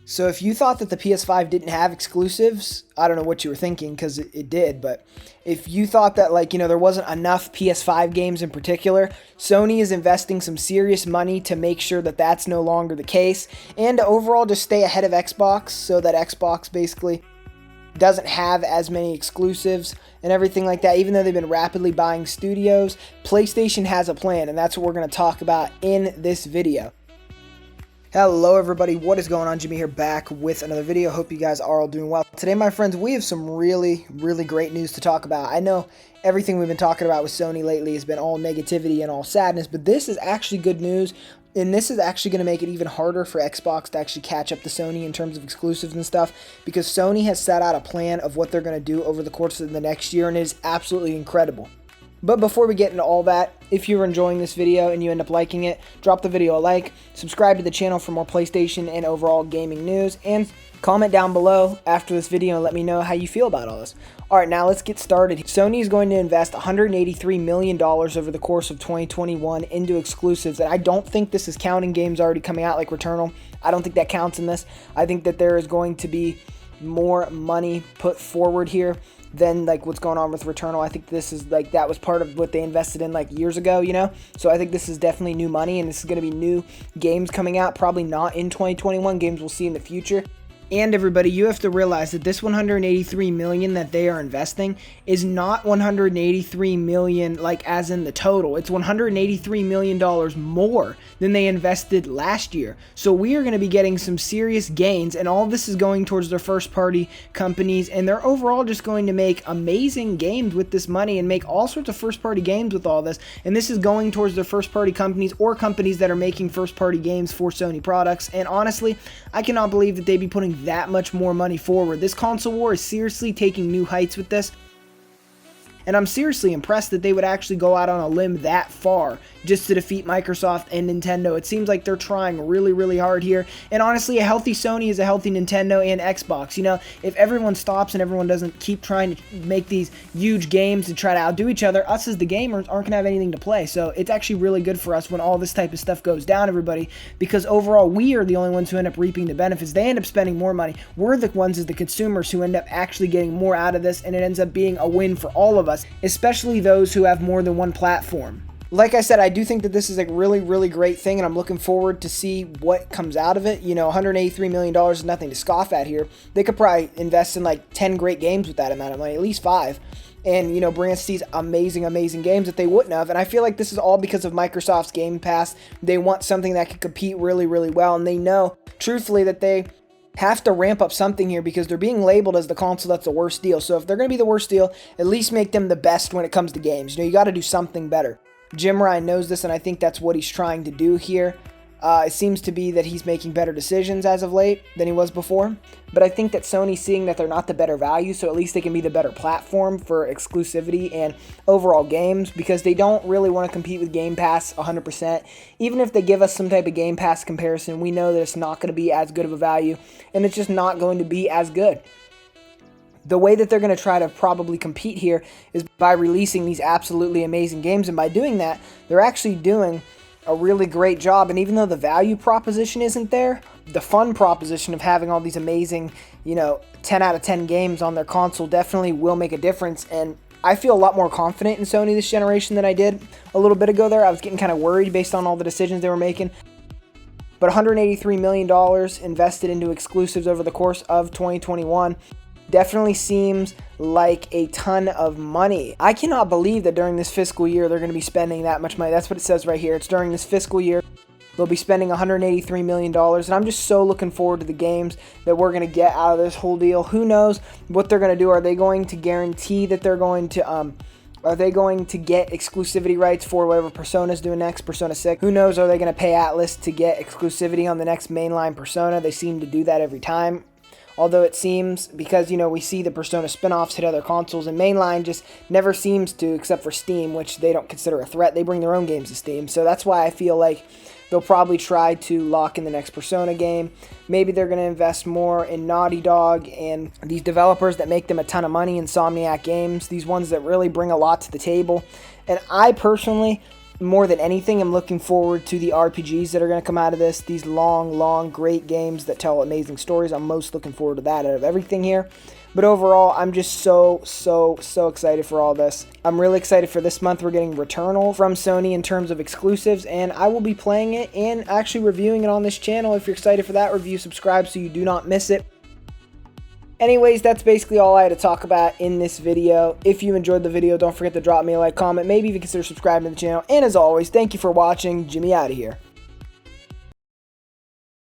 So if you thought that the PS5 didn't have exclusives, I don't know what you were thinking, because it did, but if you thought that, like, there wasn't enough PS5 games in particular, Sony is investing some serious money to make sure that that's no longer the case, and to overall just stay ahead of Xbox, so that Xbox basically doesn't have as many exclusives and everything like that. Even though they've been rapidly buying studios, PlayStation has a plan, and that's what we're going to talk about in this video. Hello everybody, what is going on? Jimmy here, back with another video. Hope you guys are all doing well. Today, my friends, we have some really great news to talk about. I know everything we've been talking about with Sony lately has been all negativity and all sadness, but this is actually good news, and this is actually going to make it even harder for Xbox to actually catch up to Sony in terms of exclusives and stuff, because Sony has set out a plan of what they're going to do over the course of the next year, and it is absolutely incredible. But before we get into all that, if you're enjoying this video and you end up liking it, drop the video a like, subscribe to the channel for more PlayStation and overall gaming news, and comment down below after this video and let me know how you feel about all this. Alright, now let's get started. Sony is going to invest $183 million over the course of 2021 into exclusives, and I don't think this is counting games already coming out like Returnal. I don't think that counts in this. I think that there is going to be more money put forward here than like what's going on with Returnal. I think this is like, that was part of what they invested in like years ago, so I think this is definitely new money, and this is going to be new games coming out, probably not in 2021, games we'll see in the future. And everybody, you have to realize that this $183 million that they are investing is not $183 million like as in the total. It's $183 million more than they invested last year. So we are going to be getting some serious gains, and all of this is going towards their first party companies, and they're overall just going to make amazing games with this money and make all sorts of first party games with all this. And this is going towards their first party companies or companies that are making first party games for Sony products. And honestly, I cannot believe that they'd be putting that much more money forward. This console war is seriously taking new heights with this, and I'm seriously impressed that they would actually go out on a limb that far just to defeat Microsoft and Nintendo. It seems like they're trying really hard here, and honestly, a healthy Sony is a healthy Nintendo and Xbox. If everyone stops and everyone doesn't keep trying to make these huge games and try to outdo each other, us as the gamers aren't gonna have anything to play. So it's actually really good for us when all this type of stuff goes down, everybody, because overall we are the only ones who end up reaping the benefits. They end up spending more money. We're the ones as the consumers who end up actually getting more out of this, and it ends up being a win for all of us, especially those who have more than one platform. Like I said, I do think that this is a really great thing, and I'm looking forward to see what comes out of it. $183 million is nothing to scoff at here. They could probably invest in like 10 great games with that amount of money, at least 5. And, bring us these amazing games that they wouldn't have. And I feel like this is all because of Microsoft's Game Pass. They want something that can compete really well, and they know, truthfully, that they have to ramp up something here because they're being labeled as the console that's the worst deal. So if they're going to be the worst deal, at least make them the best when it comes to games. You got to do something better. Jim Ryan knows this, and I think that's what he's trying to do here. It seems to be that he's making better decisions as of late than he was before. But I think that Sony's seeing that they're not the better value, so at least they can be the better platform for exclusivity and overall games, because they don't really want to compete with Game Pass 100%. Even if they give us some type of Game Pass comparison, we know that it's not going to be as good of a value, and it's just not going to be as good. The way that they're going to try to probably compete here is by releasing these absolutely amazing games, and by doing that, they're actually doing a really great job. And even though the value proposition isn't there, the fun proposition of having all these amazing, 10 out of 10 games on their console definitely will make a difference. And I feel a lot more confident in Sony this generation than I did a little bit ago there. I was getting kind of worried based on all the decisions they were making. But $183 million invested into exclusives over the course of 2021 definitely seems like a ton of money. I cannot believe that during this fiscal year they're going to be spending that much money. That's what it says right here. It's during this fiscal year they'll be spending $183 million, and I'm just so looking forward to the games that we're going to get out of this whole deal. Who knows what they're going to do? Are they going to guarantee that they're going to are they going to get exclusivity rights for whatever Persona's doing next, Persona 6? Who knows? Are they going to pay Atlas to get exclusivity on the next mainline Persona? They seem to do that every time. Although it seems, because, we see the Persona spin-offs hit other consoles, and mainline just never seems to, except for Steam, which they don't consider a threat. They bring their own games to Steam. So that's why I feel like they'll probably try to lock in the next Persona game. Maybe they're going to invest more in Naughty Dog and these developers that make them a ton of money, Insomniac Games, these ones that really bring a lot to the table. And I personally more than anything, I'm looking forward to the RPGs that are going to come out of this. These long, great games that tell amazing stories. I'm most looking forward to that out of everything here. But overall, I'm just so excited for all this. I'm really excited for this month. We're getting Returnal from Sony in terms of exclusives, and I will be playing it and actually reviewing it on this channel. If you're excited for that review, subscribe so you do not miss it. Anyways, that's basically all I had to talk about in this video. If you enjoyed the video, don't forget to drop me a like, comment, maybe even consider subscribing to the channel. And as always, thank you for watching. Jimmy out of here.